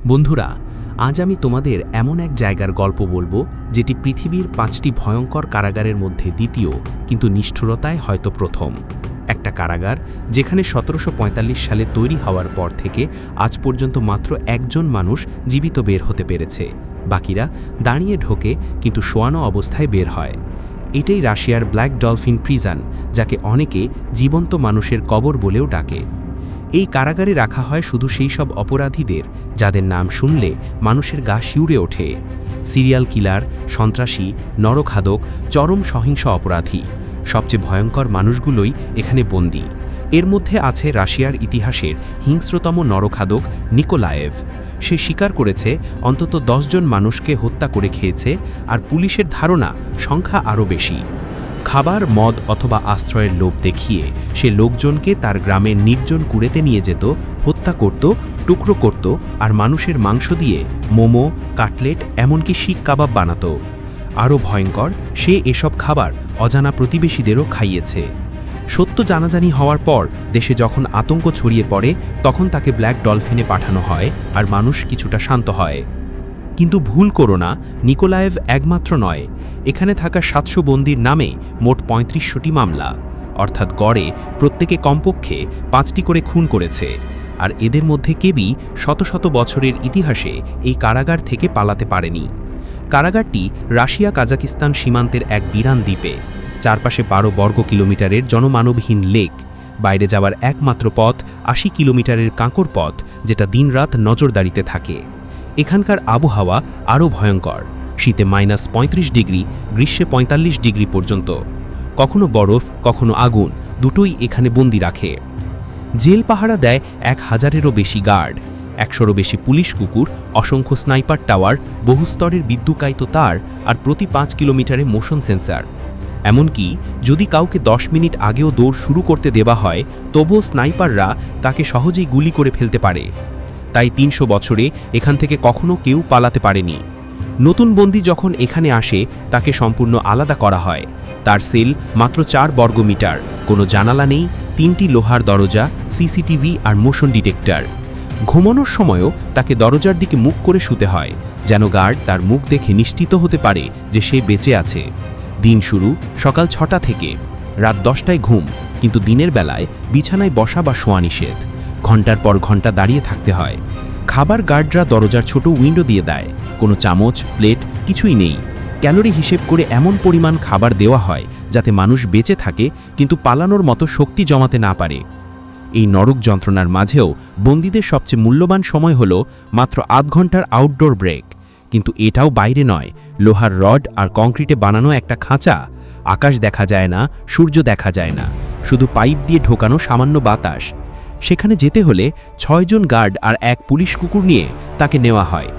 বন্ধুরা, আজ আমি তোমাদের এমন এক জায়গার গল্প বলবো যেটি পৃথিবীর 5টি ভয়ঙ্কর কারাগারের মধ্যে দ্বিতীয়, কিন্তু নিষ্ঠুরতায় হয়তো প্রথম। একটা কারাগার যেখানে 1745 সালে তৈরি হওয়ার পর থেকে আজ পর্যন্ত মাত্র একজন মানুষ জীবিত বের হতে পেরেছে, বাকিরা দাঁড়িয়ে ঢোকে কিন্তু শোয়ানো অবস্থায় বের হয়। এটাই রাশিয়ার ব্ল্যাক ডলফিন প্রিজন, যাকে অনেকে জীবন্ত মানুষের কবর বলেও ডাকে। এই কারাগারে রাখা হয় শুধু সেই সব অপরাধীদের যাদের নাম শুনলে মানুষের গা শিউরে ওঠে। সিরিয়াল কিলার, সন্ত্রাসী, নরখাদক, চরম সহিংস অপরাধী, সবচেয়ে ভয়ঙ্কর মানুষগুলোই এখানে বন্দী। এর মধ্যে আছে রাশিয়ার ইতিহাসের হিংস্রতম নরখাদক নিকোলায়েভ। সে স্বীকার করেছে অন্তত 10 জন মানুষকে হত্যা করে খেয়েছে, আর পুলিশের ধারণা সংখ্যা আরও বেশি। খাবার, মদ অথবা আশ্রয়ের লোভ দেখিয়ে সে লোকজনকে তার গ্রামের নির্জন কুড়েতে নিয়ে যেত, হত্যা করত, টুকরো করত, আর মানুষের মাংস দিয়ে মোমো, কাটলেট, এমনকি শিক কাবাব বানাত। আরও ভয়ঙ্কর, সে এসব খাবার অজানা প্রতিবেশীদেরও খাইয়েছে। সত্য জানাজানি হওয়ার পর দেশে যখন আতঙ্ক ছড়িয়ে পড়ে, তখন তাকে ব্ল্যাক ডলফিনে পাঠানো হয় আর মানুষ কিছুটা শান্ত হয়। কিন্তু ভুল করো না, নিকোলায়েভ একমাত্র নয়। এখানে থাকা 700 বন্দীর নামে মোট 3500টি মামলা, অর্থাৎ গড়ে প্রত্যেকে কমপক্ষে 5টি করে খুন করেছে। আর এদের মধ্যে কেউই শত শত বছরের ইতিহাসে এই কারাগার থেকে পালাতে পারেনি। কারাগারটি রাশিয়া কাজাকিস্তান সীমান্তের এক বিরান দ্বীপে, চারপাশে 12 বর্গ কিলোমিটারের জনমানবহীন লেক। বাইরে যাওয়ার একমাত্র পথ 80 কিলোমিটারের কাঁকর পথ, যেটা দিনরাত নজরদারিতে থাকে। এখানকার আবহাওয়া আরও ভয়ঙ্কর। শীতে -35 ডিগ্রি, গ্রীষ্মে 45 ডিগ্রি পর্যন্ত। কখনো বরফ, কখনো আগুন, দুটোই এখানে বন্দি রাখে। জেল পাহারা দেয় 1000-এরও বেশি গার্ড, 100-রও বেশি পুলিশ কুকুর, অসংখ্য স্নাইপার টাওয়ার, বহুস্তরের বিদ্যুৎকায়িত তার, আর প্রতি 5 কিলোমিটারে মোশন সেন্সার। এমনকি যদি কাউকে 10 মিনিট আগেও দৌড় শুরু করতে দেওয়া হয়, তবুও স্নাইপাররা তাকে সহজেই গুলি করে ফেলতে পারে। তাই 300 বছরে এখান থেকে কখনো কেউ পালাতে পারেনি। নতুন বন্দী যখন এখানে আসে, তাকে সম্পূর্ণ আলাদা করা হয়। তার সেল মাত্র 4 বর্গমিটার, কোনো জানালা নেই, 3টি লোহার দরজা, সিসিটিভি আর মোশন ডিটেক্টর। ঘুমানোর সময়ও তাকে দরজার দিকে মুখ করে শুতে হয়, যেন গার্ড তার মুখ দেখে নিশ্চিত হতে পারে যে সে বেঁচে আছে। দিন শুরু সকাল 6টা থেকে, রাত 10টায় ঘুম, কিন্তু দিনের বেলায় বিছানায় বসা বা শোয়া নিষেধ। ঘন্টার পর ঘন্টা দাঁড়িয়ে থাকতে হয়। খাবার গার্ডরা দরজার ছোট উইন্ডো দিয়ে দেয়, কোনো চামচ, প্লেট কিছুই নেই। ক্যালোরি হিসেব করে এমন পরিমাণ খাবার দেওয়া হয় যাতে মানুষ বেঁচে থাকে, কিন্তু পালানোর মতো শক্তি জমাতে না পারে। এই নরক যন্ত্রণার মাঝেও বন্দীদের সবচেয়ে মূল্যবান সময় হলো মাত্র আধ ঘন্টার আউটডোর ব্রেক। কিন্তু এটাও বাইরে নয়, লোহার রড আর কংক্রিটে বানানো একটা খাঁচা। আকাশ দেখা যায় না, সূর্য দেখা যায় না, শুধু পাইপ দিয়ে ঢোকানো সামান্য বাতাস। সেখানে যেতে হলে 6 জন গার্ড আর 1 পুলিশ কুকুর নিয়ে তাকে নেওয়া হয়।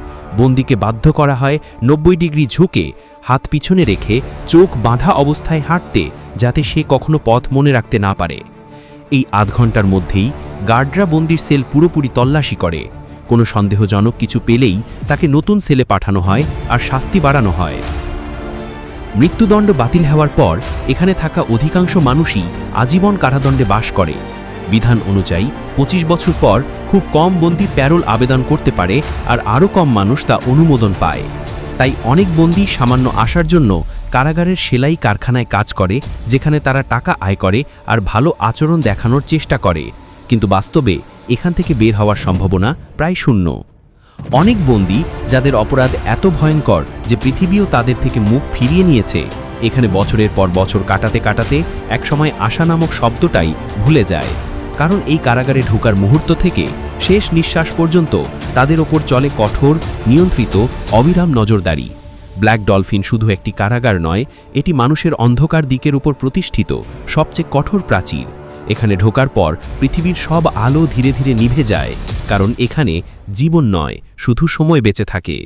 বন্দীকে বাধ্য করা হয় 90 ডিগ্রি ঝুঁকে, হাত পিছনে রেখে, চোখ বাঁধা অবস্থায় হাঁটতে, যাতে সে কখনো পথ মনে রাখতে না পারে। এই আধ ঘন্টার মধ্যেই গার্ডরা বন্দির সেল পুরোপুরি তল্লাশি করে। কোনো সন্দেহজনক কিছু পেলেই তাকে নতুন সেলে পাঠানো হয় আর শাস্তি বাড়ানো হয়। মৃত্যুদণ্ড বাতিল হওয়ার পর এখানে থাকা অধিকাংশ মানুষই আজীবন কারাদণ্ডে বাস করে। বিধান অনুযায়ী 25 বছর পর খুব কম বন্দী প্যারোল আবেদন করতে পারে, আর আরও কম মানুষ তা অনুমোদন পায়। তাই অনেক বন্দী সামান্য আসার জন্য কারাগারের সেলাই কারখানায় কাজ করে, যেখানে তারা টাকা আয় করে আর ভালো আচরণ দেখানোর চেষ্টা করে। কিন্তু বাস্তবে এখান থেকে বের হওয়ার সম্ভাবনা প্রায় শূন্য। অনেক বন্দী যাদের অপরাধ এত ভয়ঙ্কর যে পৃথিবীও তাদের থেকে মুখ ফিরিয়ে নিয়েছে, এখানে বছরের পর বছর কাটাতে কাটাতে একসময় আশা নামক শব্দটাই ভুলে যায়। কারণ এই কারাগারে ঢোকার মুহূর্ত থেকে শেষ নিঃশ্বাস পর্যন্ত তাদের ওপর চলে কঠোর, নিয়ন্ত্রিত, অবিরাম নজরদারি। ব্ল্যাক ডলফিন শুধু একটি কারাগার নয়, এটি মানুষের অন্ধকার দিকের উপর প্রতিষ্ঠিত সবচেয়ে কঠোর প্রাচীর। এখানে ঢোকার পর পৃথিবীর সব আলো ধীরে ধীরে নিভে যায়, কারণ এখানে জীবন নয়, শুধু সময় বেঁচে থাকে।